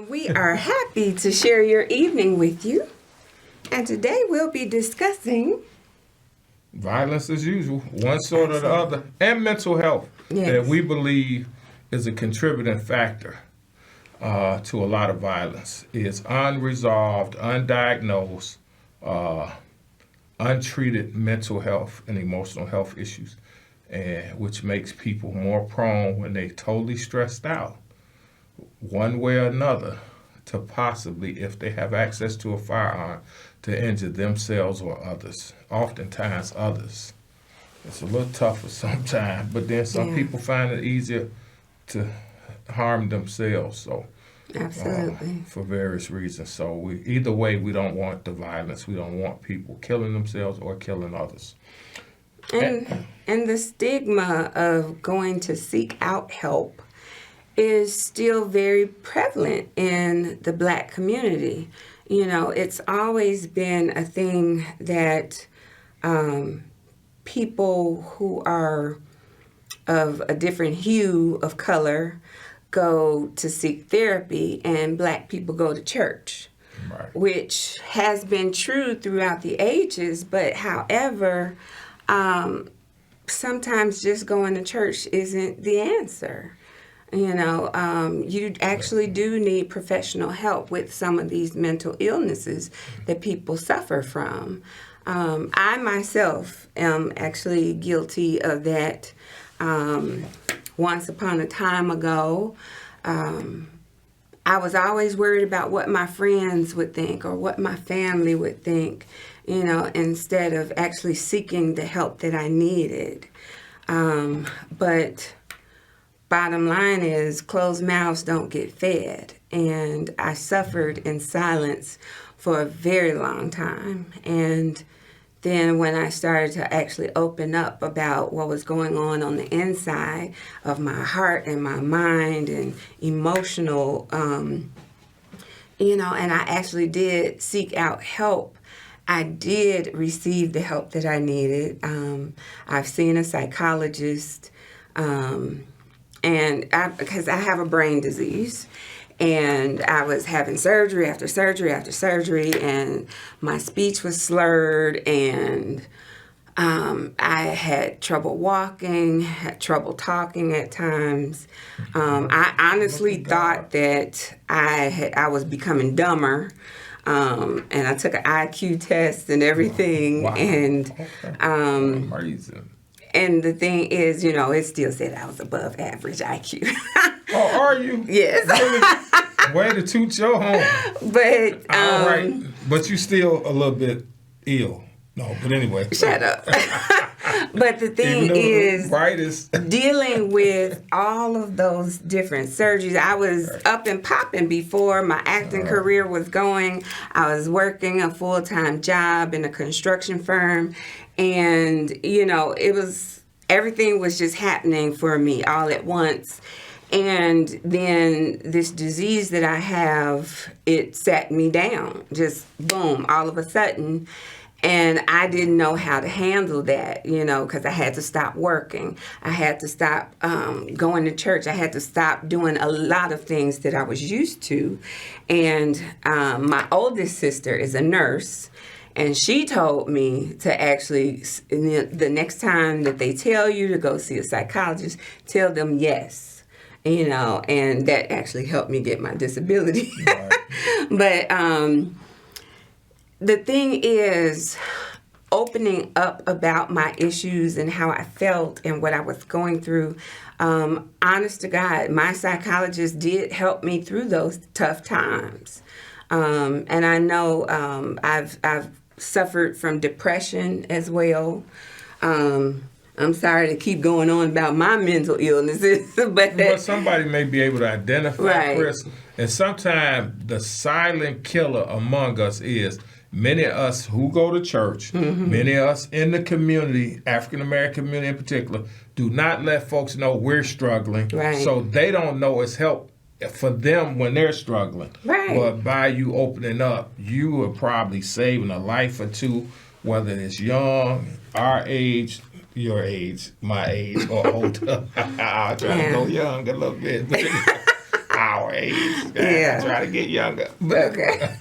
We are happy to share your evening with you. And today we'll be discussing violence as usual, one sort or the other, and mental health that we believe is a contributing factor to a lot of violence. It's unresolved, undiagnosed, untreated mental health and emotional health issues, and which makes people more prone when they totally stressed out, one way or another, to possibly, if they have access to a firearm, to injure themselves or others, oftentimes others. It's a little tougher sometimes, but then some people find it easier to harm themselves. So, absolutely, for various reasons. So either way, we don't want the violence. We don't want people killing themselves or killing others. And the stigma of going to seek out help is still very prevalent in the Black community. You know, it's always been a thing that people who are of a different hue of color go to seek therapy, and Black people go to church, right, which has been true throughout the ages. But however, sometimes just going to church isn't the answer. You know, you actually do need professional help with some of these mental illnesses that people suffer from. I myself am actually guilty of that. Once upon a time ago, I was always worried about what my friends would think or what my family would think, you know, instead of actually seeking the help that I needed. But bottom line is, closed mouths don't get fed. And I suffered in silence for a very long time. And then when I started to actually open up about what was going on the inside of my heart and my mind and emotional, you know, and I actually did seek out help, I did receive the help that I needed. I've seen a psychologist, and because I have a brain disease, and I was having surgery after surgery after surgery, and my speech was slurred, and I had trouble walking, had trouble talking at times. I honestly thought that I was becoming dumber, and I took an IQ test and everything, and amazing. And the thing is, you know, it still said I was above average IQ. Oh, are you? Yes. Way to toot your horn. But all right, but you still a little bit ill. No, but anyway. Shut up. But the thing is, dealing with all of those different surgeries, I was up and popping before my acting career was going. I was working a full-time job in a construction firm, and, you know, everything was just happening for me all at once. And then this disease that I have, it sat me down, just boom, all of a sudden. And I didn't know how to handle that, you know, because I had to stop working. I had to stop going to church. I had to stop doing a lot of things that I was used to. And my oldest sister is a nurse. And she told me to actually, the next time that they tell you to go see a psychologist, tell them yes. You know, and that actually helped me get my disability. Right. But the thing is, opening up about my issues and how I felt and what I was going through, honest to God, my psychologist did help me through those tough times. And I know I've suffered from depression as well. I'm sorry to keep going on about my mental illnesses, but somebody may be able to identify, Chris. And sometimes the silent killer among us is many of us who go to church, many of us in the community, African American community in particular, do not let folks know we're struggling. Right. So they don't know it's help for them when they're struggling. Right. But by you opening up, you are probably saving a life or two, whether it's young, our age, your age, my age, or older. I'll try to go young a little bit. our age. Yeah. I try to get younger. Okay.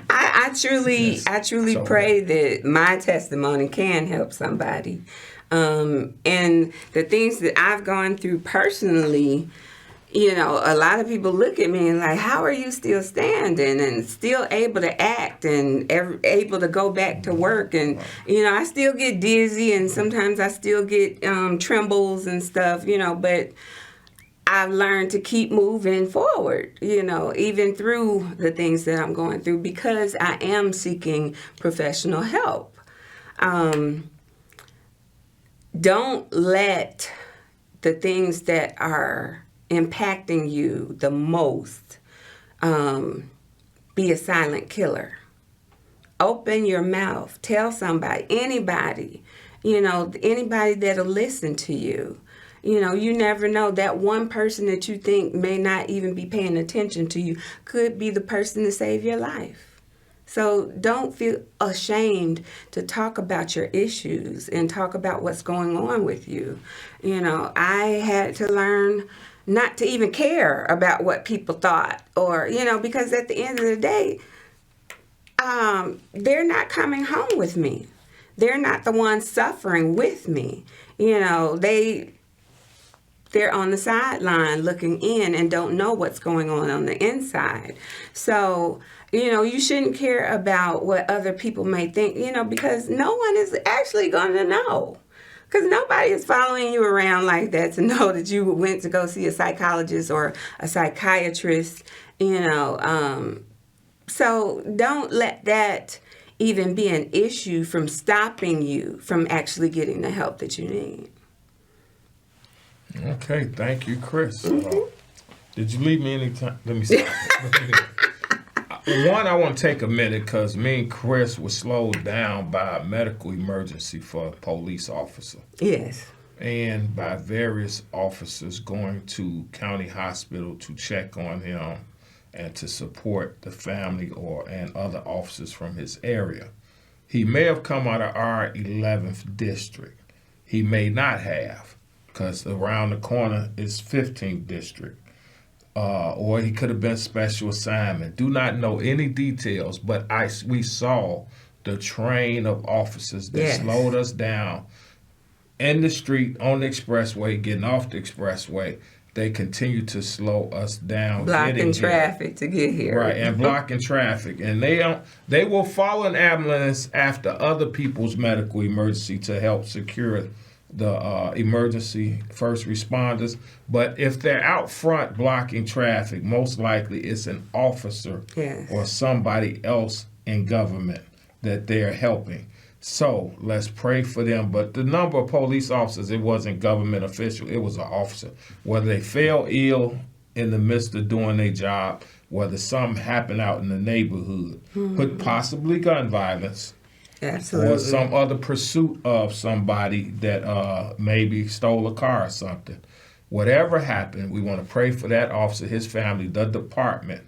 I truly pray that my testimony can help somebody. And the things that I've gone through personally, a lot of people look at me and like, how are you still standing and still able to act and able to go back to work? And, I still get dizzy and sometimes I still get trembles and stuff, but I've learned to keep moving forward, even through the things that I'm going through because I am seeking professional help. Don't let the things that are impacting you the most be a silent killer. Open your mouth. Tell somebody, anybody that'll listen to you. You never know. That one person that you think may not even be paying attention to you could be the person to save your life. So don't feel ashamed to talk about your issues and talk about what's going on with you. I had to learn not to even care about what people thought or, because at the end of the day, they're not coming home with me. They're not the ones suffering with me. They're on the sideline looking in and don't know what's going on the inside. So, you shouldn't care about what other people may think, because no one is actually going to know. Because nobody is following you around like that to know that you went to go see a psychologist or a psychiatrist, So don't let that even be an issue from stopping you from actually getting the help that you need. Okay, thank you, Chris. Did you leave me any time? Let me stop. One, I want to take a minute because me and Chris were slowed down by a medical emergency for a police officer. Yes. And by various officers going to county hospital to check on him and to support the family and other officers from his area. He may have come out of our 11th district. He may not have, because around the corner is 15th district. Or he could have been special assignment. Do not know any details, but we saw the train of officers that slowed us down in the street, on the expressway, getting off the expressway. They continue to slow us down. Blocking traffic to get here. Right, and blocking traffic. And they will follow an ambulance after other people's medical emergency to help secure the emergency first responders. But if they're out front blocking traffic, most likely it's an officer or somebody else in government that they're helping. So let's pray for them. But the number of police officers, it wasn't government official, it was an officer. Whether they fell ill in the midst of doing their job, whether something happened out in the neighborhood, with possibly gun violence, absolutely, or some other pursuit of somebody that maybe stole a car or something. Whatever happened, we want to pray for that officer, his family, the department,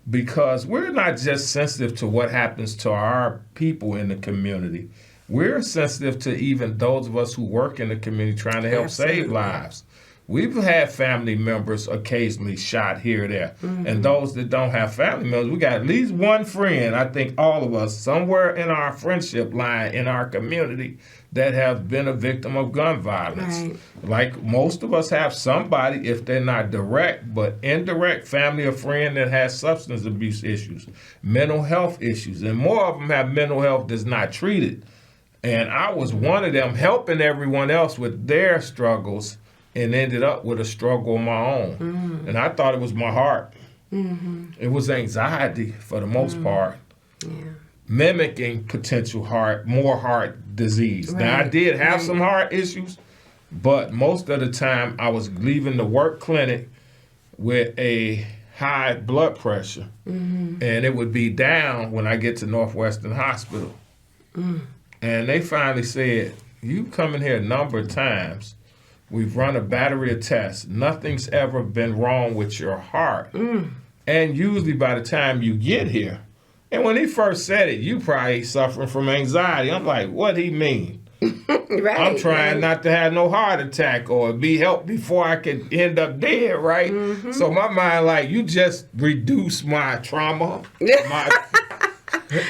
because we're not just sensitive to what happens to our people in the community. We're sensitive to even those of us who work in the community trying to help save lives. We've had family members occasionally shot here or there. And those that don't have family members, we got at least one friend, I think all of us, somewhere in our friendship line in our community that have been a victim of gun violence. Right. Like most of us have somebody, if they're not direct, but indirect, family or friend that has substance abuse issues, mental health issues. And more of them have mental health that's not treated. And I was one of them helping everyone else with their struggles and ended up with a struggle of my own. And I thought it was my heart. It was anxiety for the most part, mimicking potential more heart disease. Right. Now, I did have some heart issues, but most of the time I was leaving the work clinic with a high blood pressure, and it would be down when I get to Northwestern Hospital. And they finally said, you come in here a number of times. We've run a battery of tests. Nothing's ever been wrong with your heart. And usually by the time you get here, and when he first said it, you probably suffering from anxiety. I'm like, what he mean? Right. I'm trying not to have no heart attack or be helped before I could end up dead, right? Mm-hmm. So my mind like, you just reduce my trauma.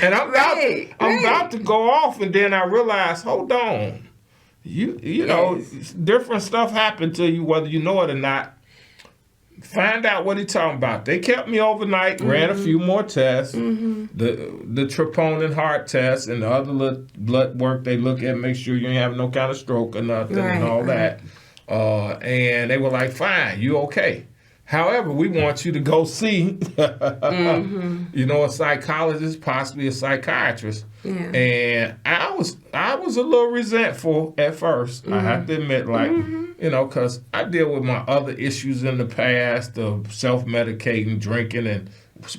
And I'm about to go off, and then I realize, hold on. You know, different stuff happened to you, whether you know it or not. Find out what he's talking about. They kept me overnight, ran a few more tests, the troponin heart test, and the other blood work they look at, make sure you ain't have no kind of stroke or nothing and all that. And they were like, fine, you okay. However, we want you to go see, you know, a psychologist, possibly a psychiatrist. Yeah. And I was a little resentful at first. I have to admit, like, you know, because I deal with my other issues in the past of self-medicating, drinking, and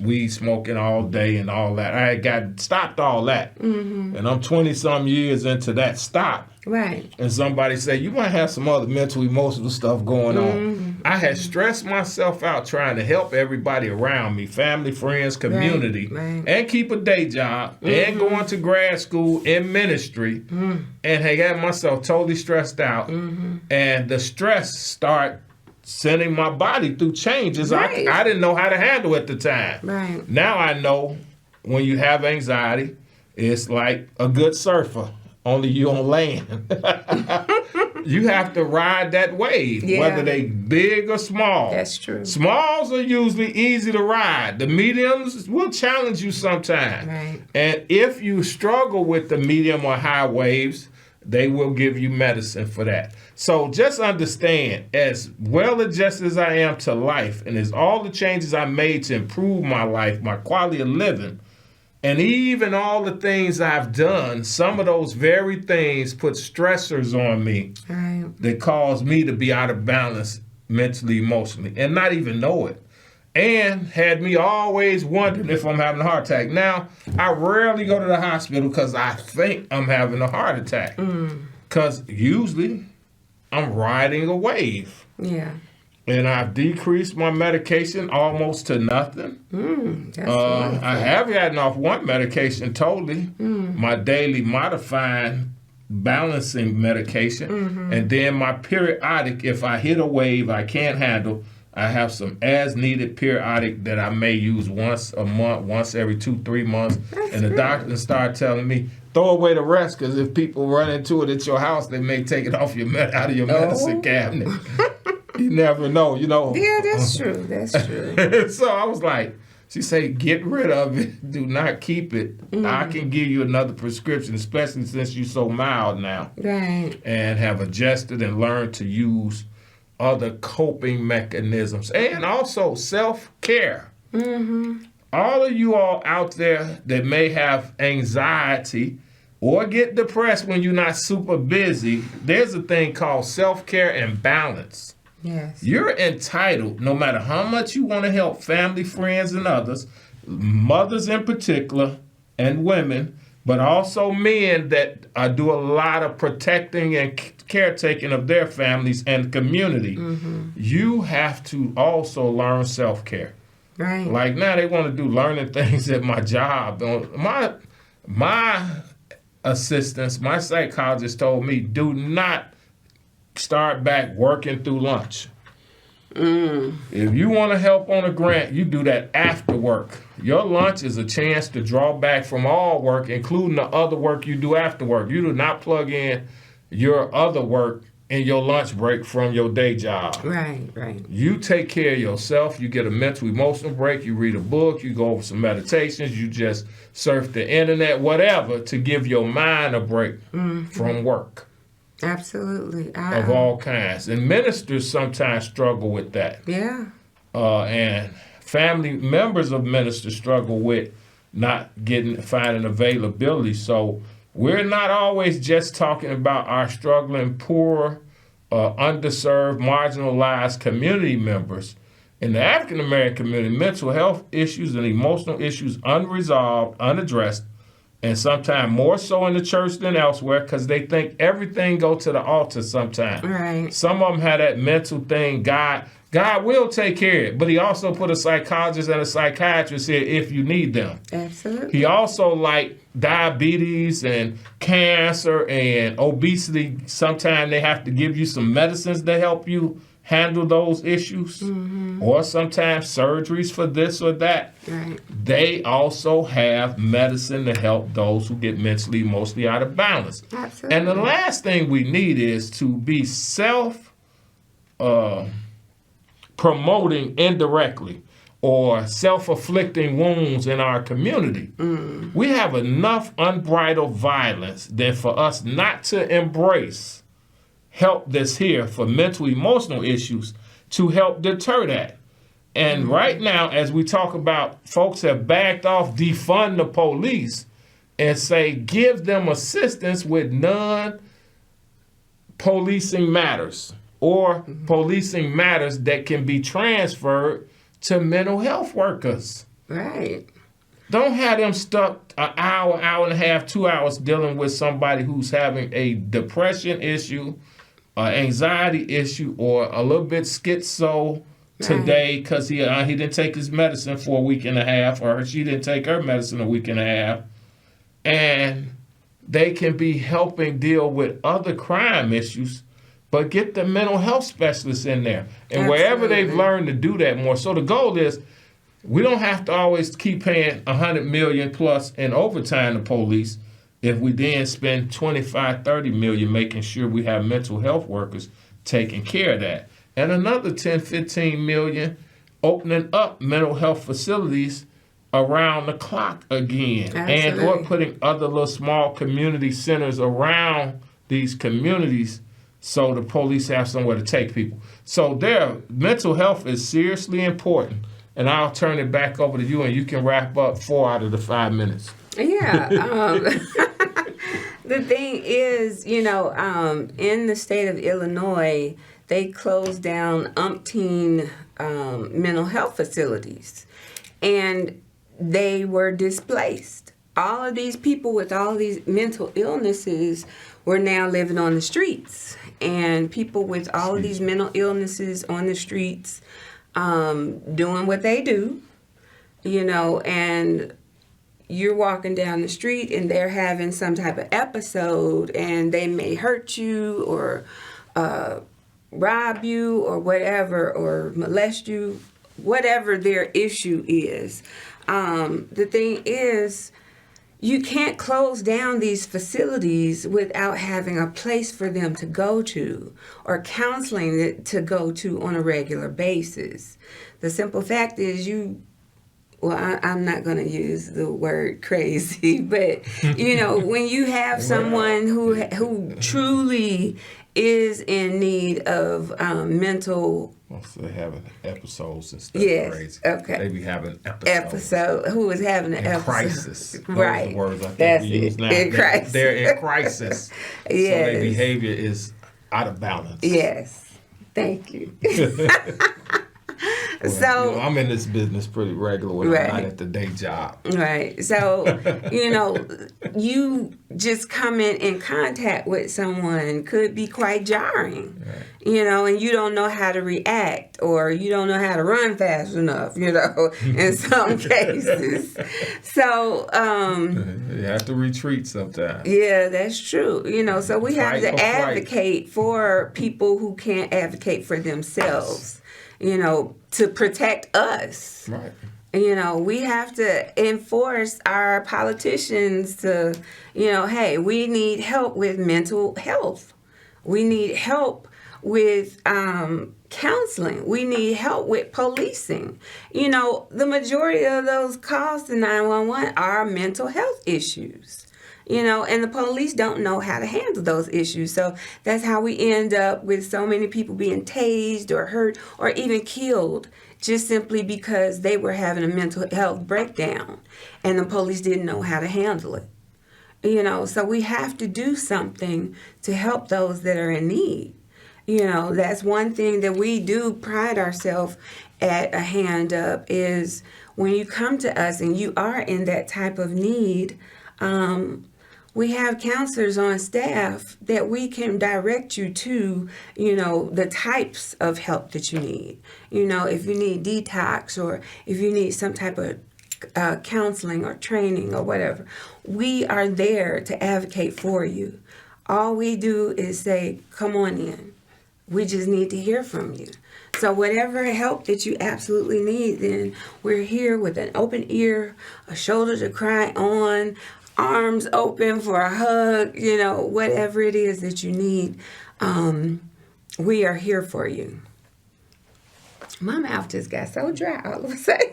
weed smoking all day and all that. I had got stopped all that. And I'm 20-some years into that stop. Right. And somebody said, you might have some other mental, emotional stuff going on. I had stressed myself out trying to help everybody around me, family, friends, community, and keep a day job, and going to grad school in ministry, and had got myself totally stressed out. And the stress started sending my body through changes I didn't know how to handle at the time. Right. Now I know when you have anxiety, it's like a good surfer, only you on land. You have to ride that wave, whether they big or small. That's true. Smalls are usually easy to ride. The mediums will challenge you sometimes. Right. And if you struggle with the medium or high waves, they will give you medicine for that. So just understand, as well adjusted as I am to life, and as all the changes I made to improve my life, my quality of living, and even all the things I've done, some of those very things put stressors on me that cause me to be out of balance mentally, emotionally, and not even know it. And had me always wondering if I'm having a heart attack. Now, I rarely go to the hospital because I think I'm having a heart attack. Because usually I'm riding a wave. Yeah. And I've decreased my medication almost to nothing. I have gotten off one medication totally, my daily modifying balancing medication. And then my periodic, if I hit a wave I can't handle, I have some as-needed periodic that I may use once a month, once every 2-3 months. And the doctor started telling me, throw away the rest, because if people run into it at your house, they may take it off out of your medicine cabinet. You never know, you know. Yeah, that's true. That's true. So I was like, she said, get rid of it. Do not keep it. I can give you another prescription, especially since you're so mild now. Right. And have adjusted and learned to use other coping mechanisms. And also self-care. All of you all out there that may have anxiety or get depressed when you're not super busy, there's a thing called self-care and balance. Yes. You're entitled, no matter how much you want to help family, friends, and others, mothers in particular, and women, but also men that do a lot of protecting and caretaking of their families and community. You have to also learn self-care. Right. Like now they want to do learning things at my job. My assistants, my psychologist told me, do not start back working through lunch. If you want to help on a grant, you do that after work. Your lunch is a chance to draw back from all work, including the other work you do after work. You do not plug in your other work in your lunch break from your day job. Right, right. You take care of yourself. You get a mental, emotional break. You read a book. You go over some meditations. You just surf the internet, whatever, to give your mind a break from work. Absolutely. Of all kinds. And ministers sometimes struggle with that. Yeah. And family members of ministers struggle with not finding availability. So we're not always just talking about our struggling, poor, underserved, marginalized community members. In the African American community, mental health issues and emotional issues unresolved, unaddressed, and sometimes more so in the church than elsewhere because they think everything go to the altar sometimes. Right. Some of them have that mental thing, God God will take care of it, but he also put a psychologist and a psychiatrist here if you need them. Absolutely. He also, like diabetes and cancer and obesity, sometimes they have to give you some medicines to help you handle those issues, or sometimes surgeries for this or that. Right. They also have medicine to help those who get mentally, emotionally out of balance. Absolutely. And the last thing we need is to be promoting indirectly or self-afflicting wounds in our community. We have enough unbridled violence than for us not to embrace help that's here for mental, emotional issues to help deter that. And right now, as we talk about, folks have backed off, defund the police, and say give them assistance with non-policing matters or policing matters that can be transferred to mental health workers. Right. Don't have them stuck an hour, hour and a half, 2 hours dealing with somebody who's having a depression issue, anxiety issue, or a little bit schizo today because he didn't take his medicine for a week and a half, or she didn't take her medicine a week and a half. And they can be helping deal with other crime issues, but get the mental health specialists in there. And wherever they've learned to do that more. So the goal is we don't have to always keep paying $100 million plus in overtime to police if we then spend $25, $30 million making sure we have mental health workers taking care of that. And another $10, $15 million opening up mental health facilities around the clock again. Absolutely. And or putting other little small community centers around these communities so the police have somewhere to take people. So mental health is seriously important. And I'll turn it back over to you, and you can wrap up 4 out of the 5 minutes. Yeah. The thing is, in the state of Illinois, they closed down umpteen mental health facilities, and they were displaced. All of these people with all these mental illnesses were now living on the streets, and people with all of these mental illnesses on the streets doing what they do, and you're walking down the street and they're having some type of episode, and they may hurt you or rob you or whatever, or molest you, whatever their issue is. The thing is, you can't close down these facilities without having a place for them to go to or counseling to go to on a regular basis. The simple fact is I'm not going to use the word crazy, but, when you have someone who truly is in need of mental... Well, so they're having episodes and stuff. Yes, crazy. okay. They be having episodes. Who is having an episode. Crisis. Those right. are the words I think That's we use now. In crisis. They're in crisis. Yes. So their behavior is out of balance. Yes. Thank you. Well, So I'm in this business pretty regular when I'm not at the day job. Right. So, you just coming in contact with someone could be quite jarring, and you don't know how to react, or you don't know how to run fast enough, in some cases. So, you have to retreat sometimes. Yeah, that's true. So we have Fight to advocate for people who can't advocate for themselves. To protect us. Right. We have to enforce our politicians to, hey, we need help with mental health. We need help with counseling. We need help with policing. The majority of those calls to 911 are mental health issues. And the police don't know how to handle those issues. So that's how we end up with so many people being tased or hurt or even killed just simply because they were having a mental health breakdown and the police didn't know how to handle it. So we have to do something to help those that are in need. That's one thing that we do pride ourselves at a Hand Up is when you come to us and you are in that type of need, We have counselors on staff that we can direct you to, the types of help that you need. If you need detox or if you need some type of counseling or training or whatever, we are there to advocate for you. All we do is say, come on in. We just need to hear from you. So whatever help that you absolutely need, then we're here with an open ear, a shoulder to cry on, arms open for a hug, whatever it is that you need, we are here for you. My mouth just got so dry all of a sudden.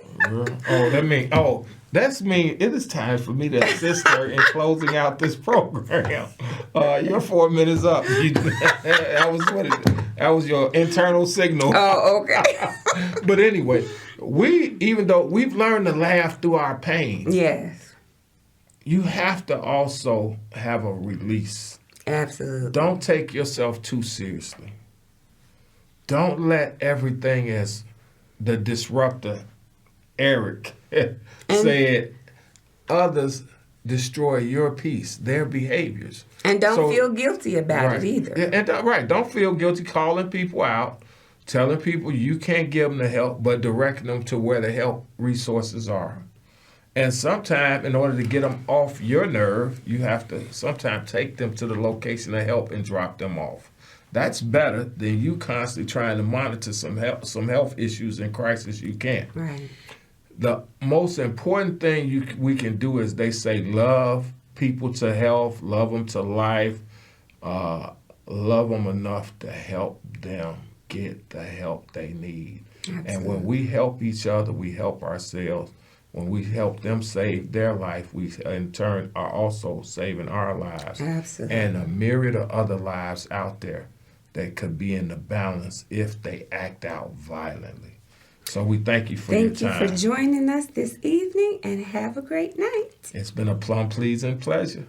That's me. It is time for me to assist her in closing out this program. Your 4 minutes up. That was your internal signal. Oh, okay. But anyway, even though we've learned to laugh through our pain. Yes. You have to also have a release. Absolutely. Don't take yourself too seriously. Don't let everything, as the disruptor Eric said, others destroy your peace, their behaviors. And don't feel guilty about it either. And don't feel guilty calling people out, telling people you can't give them the help, but directing them to where the help resources are. And sometimes, in order to get them off your nerve, you have to sometimes take them to the location of help and drop them off. That's better than you constantly trying to monitor some health issues and crisis you can't. Right. The most important thing we can do is, they say, love people to health, love them to life, love them enough to help them get the help they need. Absolutely. And when we help each other, we help ourselves. When we help them save their life, we in turn are also saving our lives. Absolutely. And a myriad of other lives out there that could be in the balance if they act out violently. So we thank you for your time. Thank you for joining us this evening, and have a great night. It's been a plum pleasing pleasure.